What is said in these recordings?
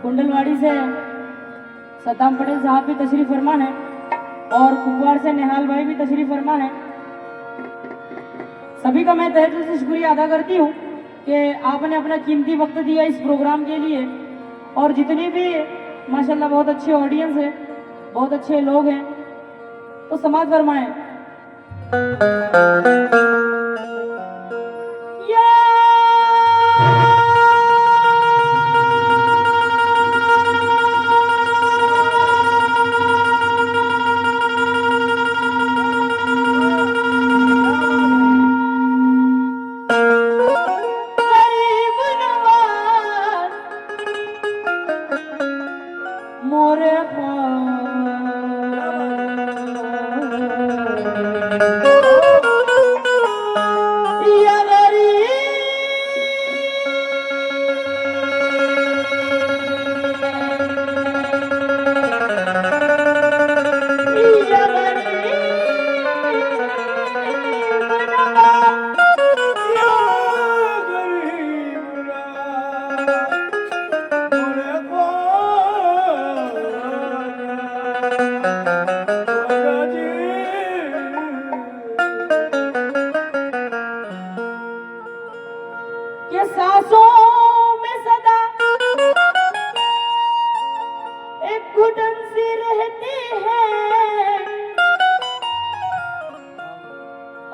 कुंडलवाड़ी से सद्दाम पटेल साहब भी तशरीफ फरमा है और कुपवाड़ से निहाल भाई भी तशरीफ फरमा है। सभी का मैं तहे दिल से शुक्रिया अदा करती हूँ कि आपने अपना कीमती वक्त दिया इस प्रोग्राम के लिए। और जितनी भी माशाल्लाह बहुत अच्छी ऑडियंस है, बहुत अच्छे लोग हैं, तो समाज फरमाएं।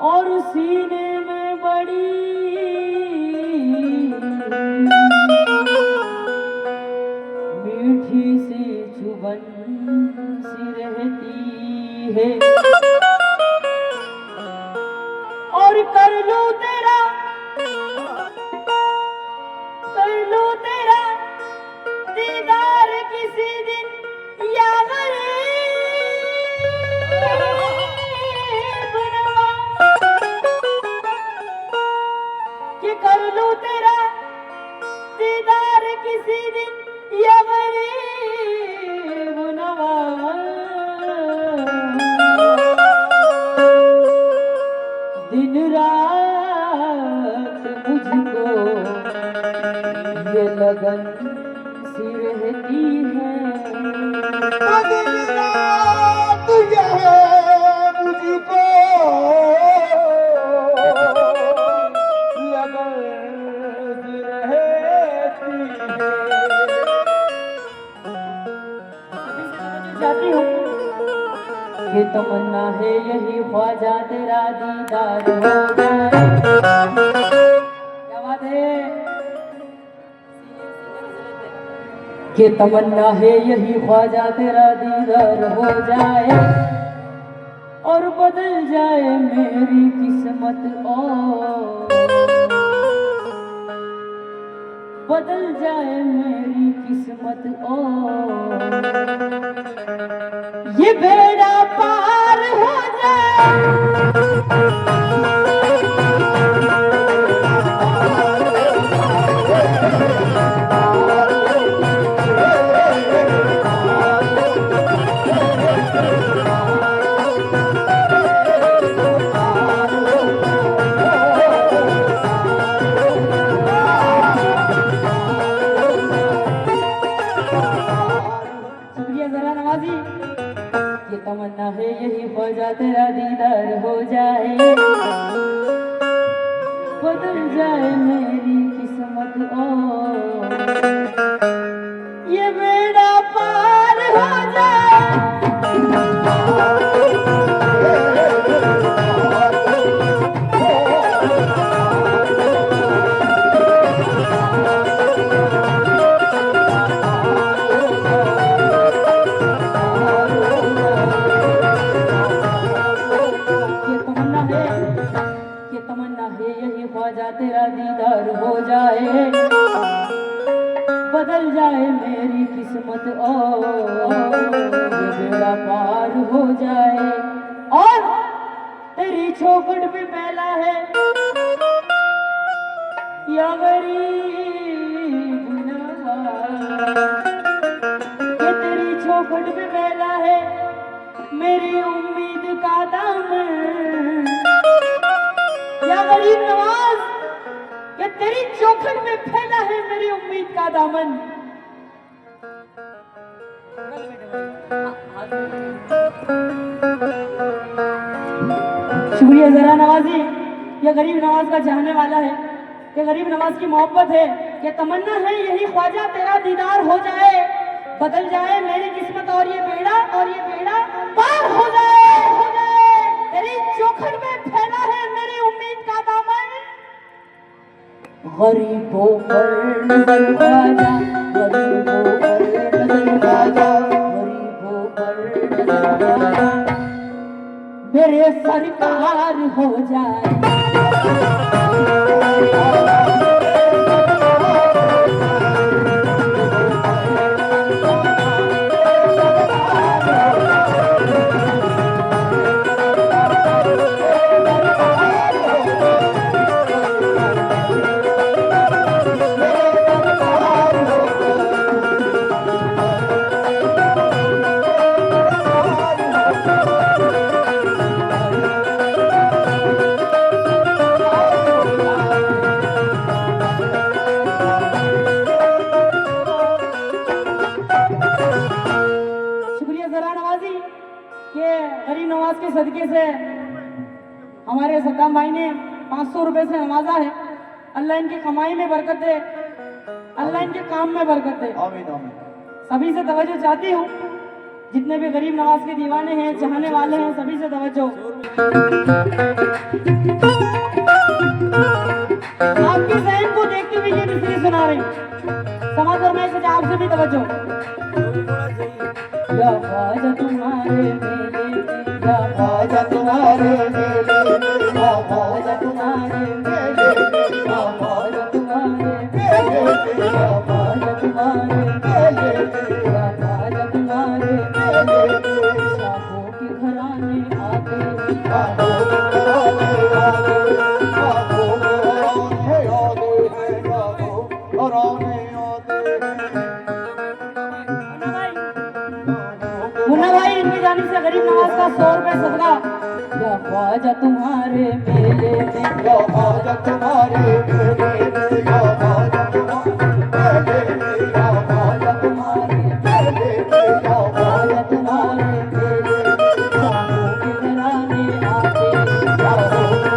और सीने में बड़ी मीठी सी चुभन सी रहती है। और कर लूं तेरा दीदार किसी दिन यार कर लूं तेरा दीदार किसी दिन या गरीब नवाज। दिन रात मुझको ये लगन सी रहती है। दिन रात यह मुझको ये तमन्ना है यही ख्वाजा तेरा दीदार हो जाए। क्या बात है? ये तमन्ना है यही ख्वाजा तेरा दीदार हो जाए और बदल जाए मेरी किस्मत और बदल जाए मेरी किस्मत और ये बेड़ा पार हो जाए। तमन्ना है यही ख्वाजा तेरा दीदार हो जाए बदल जाए मेरी किस्मत और ये बेड़ा पार हो जाए। तेरा दीदार हो जाए बदल जाए मेरी किस्मत और बेड़ा पार हो जाए। और तेरी चौखट पे पहला है या गरीब नवाज। ये तेरी चौखट पे पहला है मेरी उम्मीद का दामन या गरीब नवाज। कि तेरी चौखट में फैला है मेरी उम्मीद का दामन शुक्रिया जरा नवाजी। ये गरीब नवाज का चाहने वाला है, ये गरीब नवाज की मोहब्बत है, ये तमन्ना है यही ख्वाजा तेरा दीदार हो जाए, बदल जाए मेरी किस्मत और ये बेड़ा पार हो जाए तेरी चौखट में फैला है मेरी उम्मीद का दामन। गरीबों पर नजर ख्वाजा, गरीबों पर नजर ख्वाजा, गरीबों पर नजर ख्वाजा, मेरे सरकार हो जाए। गरीब नवाज के सदके से हमारे सद्दाम भाई ने 500 रुपए से नवाजा है। अल्लाह इनकी कमाई में बरकत दे, अल्लाह इनके काम में बरकत दे। आमीन आमीन। सभी से तवज्जो चाहती हूँ, जितने भी गरीब नवाज के दीवाने हैं, चाहने वाले हैं, सभी से तवज्जो। आपकी जहन को देखते हुए ये मिसरी सुना रही, समाज फरमाइश से आपसे भी तवज्जो। या ख्वाजा तुम्हारे मेले, या ख्वाजा तुम्हारे मेले, या ख्वाजा तुम्हारे मेले, या ख्वाजा तुम्हारे मेले, या ख्वाजा तुम्हारे मेले, या ख्वाजा तुम्हारे मेले, शाहों के घराने आते, शाहों के घराने आते, शाहों के घराने आते, शाहों के घराने मुन्ना भाई इनकी जानिब से गरीब नवाज का 100 रुपए सदका। या ख्वाजा तुम्हारे मेले में, या ख्वाजा तुम्हारे मेले में, या ख्वाजा तुम्हारे मेले में, या ख्वाजा तुम्हारे मेले में, या ख्वाजा तुम्हारे मेले में, शाहों के घराने आते, शाहों के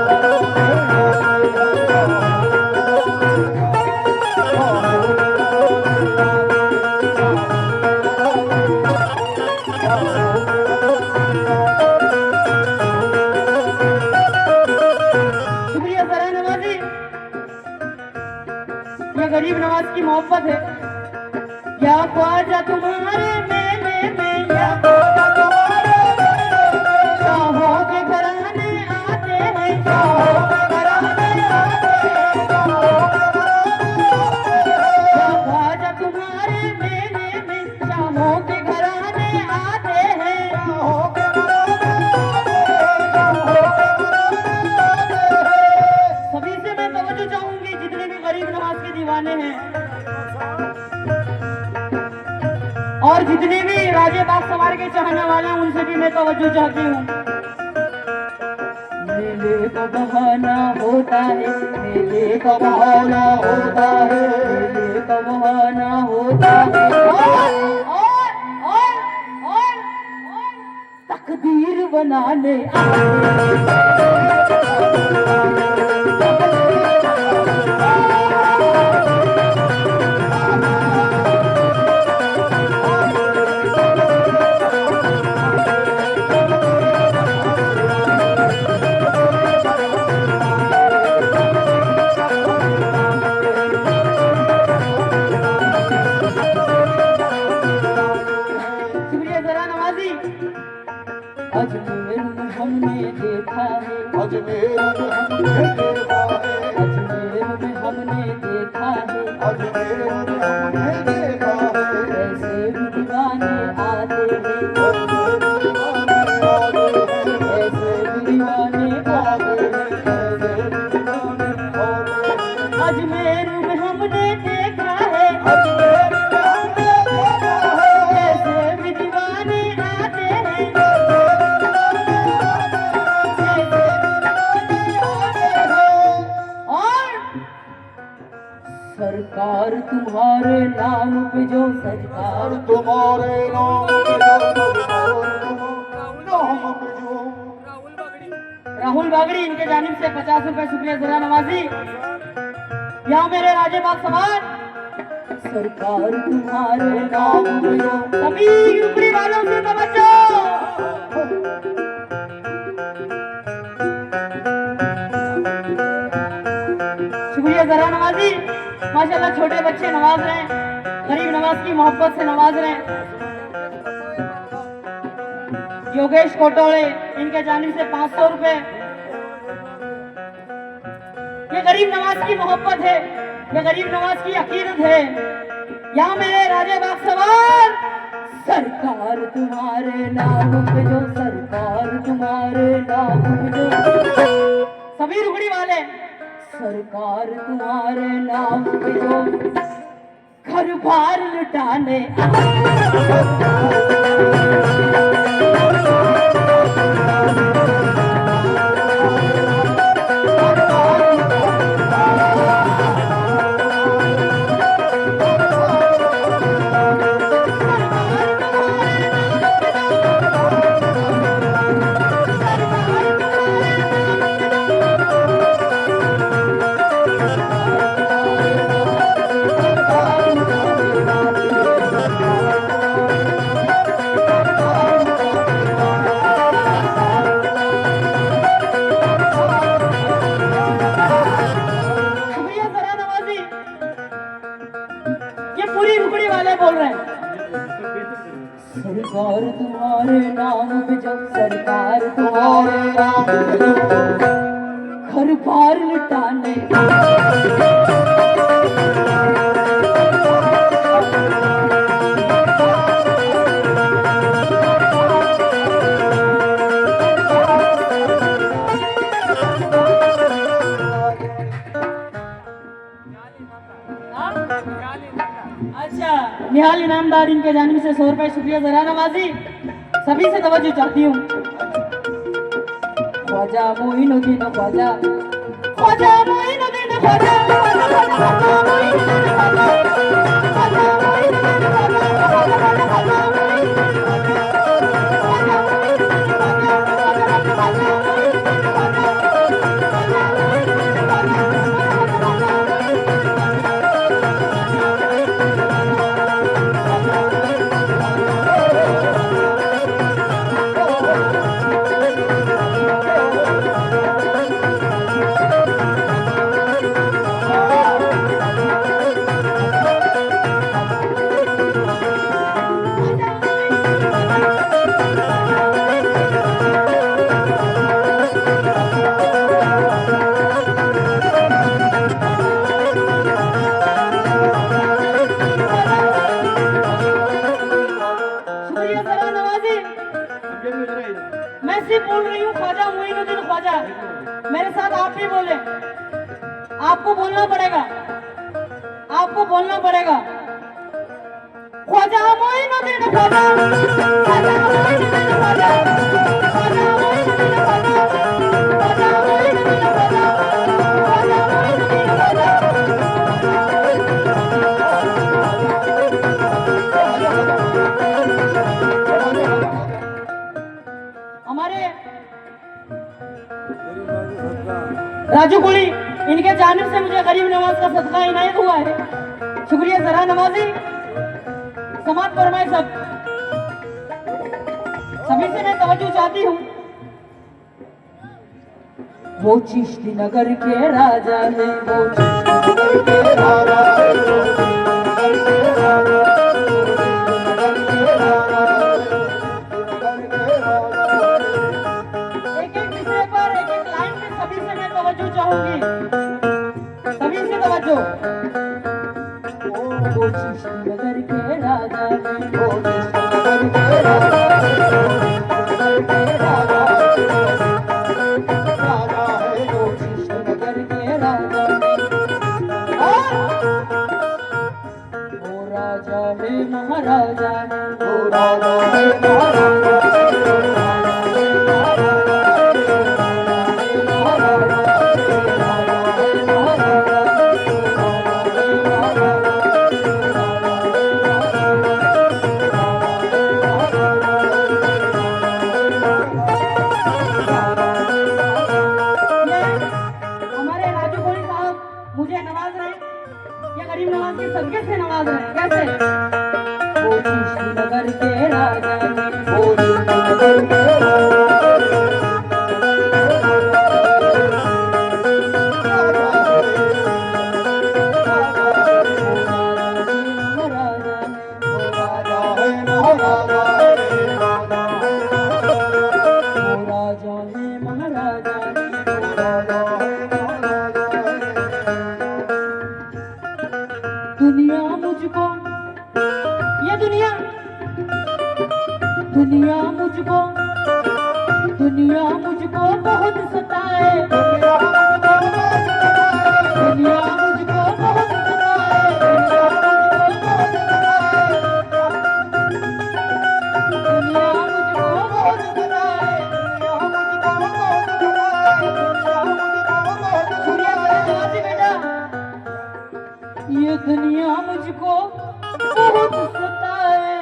गरीब नवाज की मोहब्बत है। या ख्वाजा तुम्हारे मेले में, या ख्वाजा तुम्हारे मेले में, शाहों के घराने आते हैं, शाहों के घराने आते हैं, शाहों के घराने आते हैं, या ख्वाजा तुम्हारे मेले में, शाहों के घराने आते हैं, शाहों के घराने आते हैं, शाहों के घराने आते हैं। सभी से मैं तवज्जो चाहूंगी, जितने भी गरीब नवाज के दीवाने हैं और जितने भी राजे बाग सवार के चाहने वाले हैं, उनसे भी मैं तवज्जो चाहती हूँ। मेले का बहाना होता है, मेले का बहाना होता है, मेले का बहाना होता है, और तकदीर बनाने अजमेर में हमने देखा है, अजमेर में हमने देखा है, अजमेर में हमने देखा है, अजमेर में हमने देखा है, ऐसे भी दीवाने आते हैं, ऐसे भी दीवाने आते हैं, ऐसे भी दीवाने आते हैं, ऐसे भी दीवाने आते हैं। अजमेर में हमने देखा है, अजमेर में हमने देखा है, ऐसे भी दीवाने आते हैं, सरकार तुम्हारे नाम पे जो सरकार तुम्हारे नाम पे जो नाम पे जो राहुल बागड़ी इनके जानिब से 50 रुपए शुक्रिया जरा नवाजी। यहाँ मेरे राजे बाग सवार सरकार तुम्हारे नाम पे जो सभी ऊपरी वालों से तवज्जो। शुक्रिया जरा नवाजी। माशाल्लाह छोटे बच्चे नवाज रहे हैं, गरीब नवाज की मोहब्बत से नवाज रहे हैं। योगेश कोटोड़े इनके जानिब से 500 रुपए। ये गरीब नवाज की मोहब्बत है, ये गरीब नवाज की अकीदत है। यहाँ मेरे राजे बाग सवार सरकार तुम्हारे नाम पे जो सरकार तुम्हारे नाम पे जो सभी रुगड़ी वाले सरकार तुम्हारे नाम पे जो घर बार लुटाने बोल रहे हैं सरकार तुम्हारे नाम पे जब सरकार तुम्हारे नाम पे घर बार लुटाने निहाल इनामदार इनके जानिब से 100 रुपए शुक्रिया जरा नवाजी। सभी से तवज्जो चाहती हूँ। ख्वाजा मोइनुद्दीन ख्वाजा ख्वाजा मोइनुद्दीन ख्वाजा ख्वाजा मोइनुद्दीन ख्वाजा ख्वाजा मोइनुद्दीन ख्वाजा मैं सिर्फ बोल रही हूँ ख्वाजा मोइनुद्दीन ख्वाजा। मेरे साथ आप भी बोले, आपको बोलना पड़ेगा, आपको बोलना पड़ेगा। ख्वाजा मोइनुद्दीन ख्वाजा ख्वाजा मोइनुद्दीन ख्वाजा ख्वाजा मोइनुद्दीन ख्वाजा ख्वाजा मोइनुद्दीन ख्वाजा ख्वाजा मोइनुद्दीन ख्वाजा। हमारे राजू कुली इनके जानिब से मुझे गरीब नवाज का सदका इनायत हुआ है। शुक्रिया जरा नवाजी। समाज फरमाए सभी से मैं तवज्जो चाहती हूँ। वो चिश्ती नगर के राजा है, वो चिश्ती नगर के राजा है, चाहूंगी सभी से तवज्जो। वो चिश्ती नगर के राजा है, वो चिश्ती नगर के राजा है, वो चिश्ती नगर के राजा है। वो राजा है महाराजा है, वो राजा है महाराजा है। वो श्रीनगर के राजा जी, वो श्रीनगर के दुनिया मुझको, ये दुनिया, दुनिया मुझको, दुनिया मुझको बहुत सताए, दुनिया मुझको बहुत सताए, दुनिया मुझको बहुत सताए। सूर्या बड़ा जवाब बेटा, ये दुनिया मुझको बहुत सताए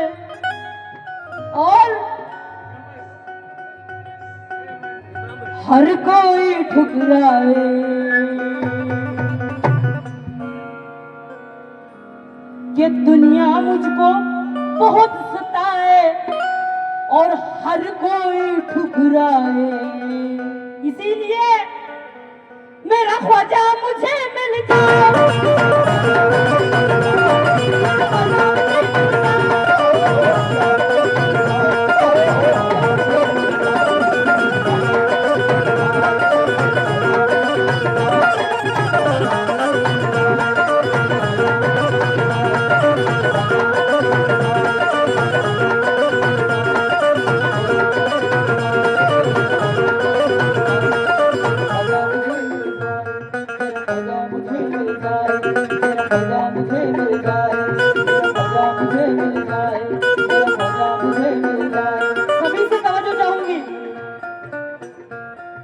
और हर कोई ठुकराए। ये दुनिया मुझको बहुत सताए और हर कोई ठुकराए, इसीलिए मेरा ख्वाजा मुझे मिल जाए।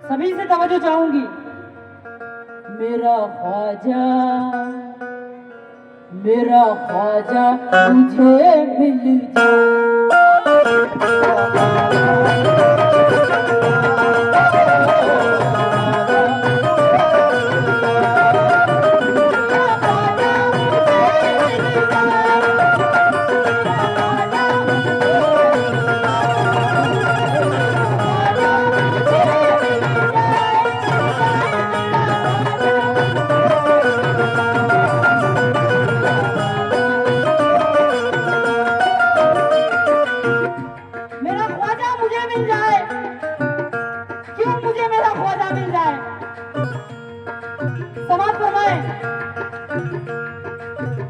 सभी से तवज्जो चाहूंगी। मेरा ख्वाजा, मेरा ख्वाजा मुझे मिल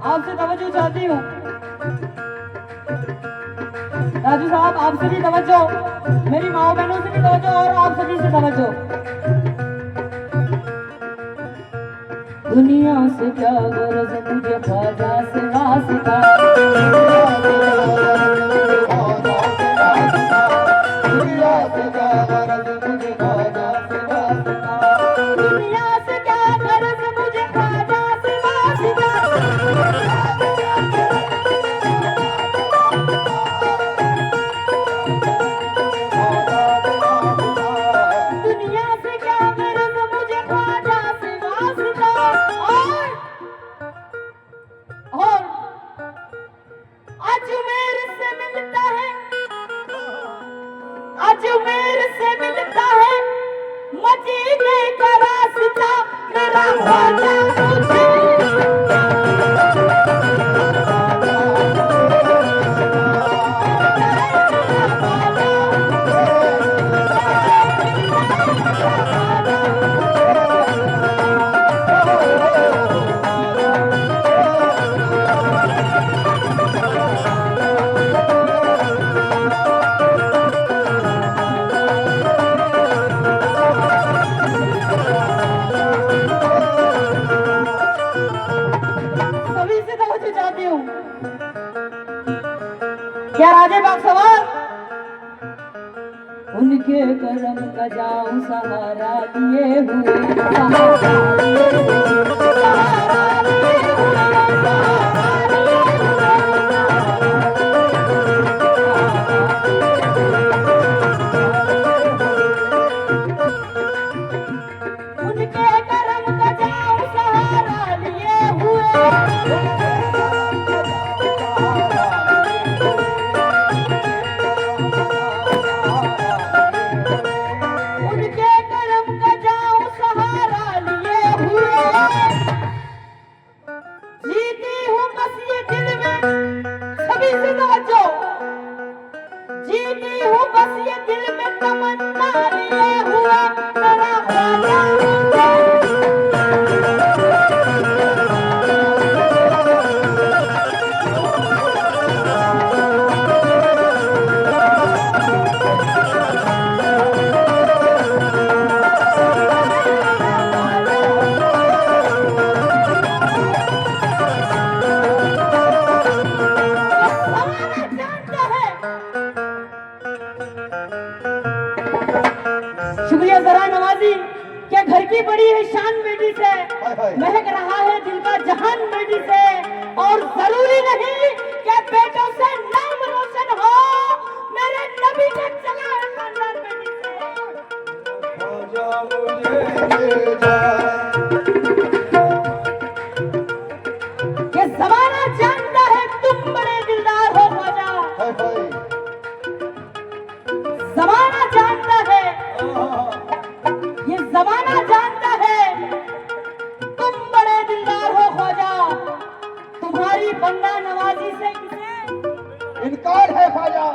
आपसे तवज्जो चाहती हूँ। राजू साहब आपसे भी तवज्जो, मेरी माओ बहनों से भी तवज्जो और आप सभी से तवज्जो। दुनिया से क्या गरज मुझे ख्वाजा से वास्ता, दुनिया से क्या गरज मुझे ख्वाजा से वास्ता, दुनिया से क्या गरज मुझे ख्वाजा से वास्ता, दुनिया से क्या गरज मुझे ख्वाजा से वास्ता। और अजमेर से मिलता है, अजमेर से मिलता है मदीने का रास्ता, मेरा ख्वाजा मुझे क्या राजे बाग सवाल, उनके करम का जाऊं सहारा लिए हुए, सहारा लिए हुए, सहारा लिए हुए, सहारा लिए हुए, तवज्जो। जीती हूँ बस ये दिल में तमन्ना लिए हुए मेरा ख्वाजा। शुक्रिया जरा नवाजी, क्या घर की बड़ी है शान बेटी से, महक रहा है दिल का जहान बेटी से, और जरूरी नहीं कि बेटों से नाम रोशन हो, मेरे नबी का चला है खानदान बेटी से। ख्वाजा मुझे ले जा, ये जमाना जानता है तुम बड़े दिलदार हो ख्वाजा, हाय हाय जमाना जानता है, ये जमाना जानता है तुम बड़े दिलदार हो ख्वाजा, तुम्हारी बंदा नवाजी से किसे इनकार है ख्वाजा।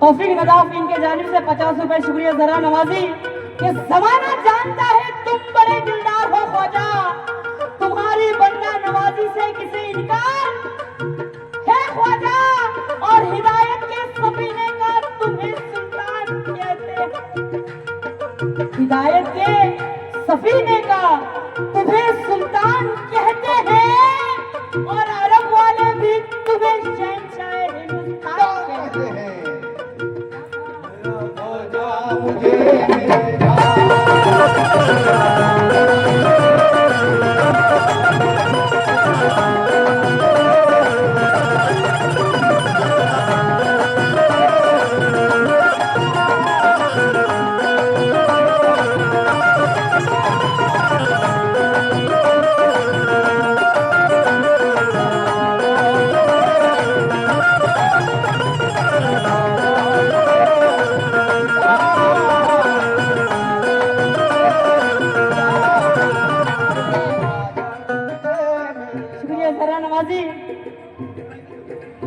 तौफीक नदाफ इनके जानिब से 50 रुपए शुक्रिया जरा नवाजी। ये जमाना जानता है तुम बड़े दिलदार हो ख्वाजा, तुम्हारी बंदा नवाजी से किसे इनकार है ख्वाजा, और हिदायत के सफीने का तुम्हें सुल्तान कहते हैं, हिदायत के सफीने का तुम्हें सुल्तान कहते हैं, और अरब वाले भी तुम्हें शहंशाह हिंदुस्तान कहते हैं। ख्वाजा मुझे ले जा, शुक्रिया जरा नवाजी,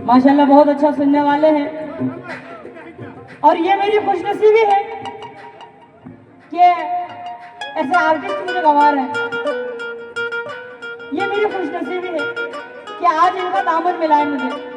माशाल्लाह बहुत अच्छा सुनने वाले हैं, और ये मेरी खुशनसीबी है कि ऐसे आर्टिस्ट मुझे गंवा रहे हैं। ये मेरी खुशनसीबी है कि आज इनका दामन मिला है मुझे।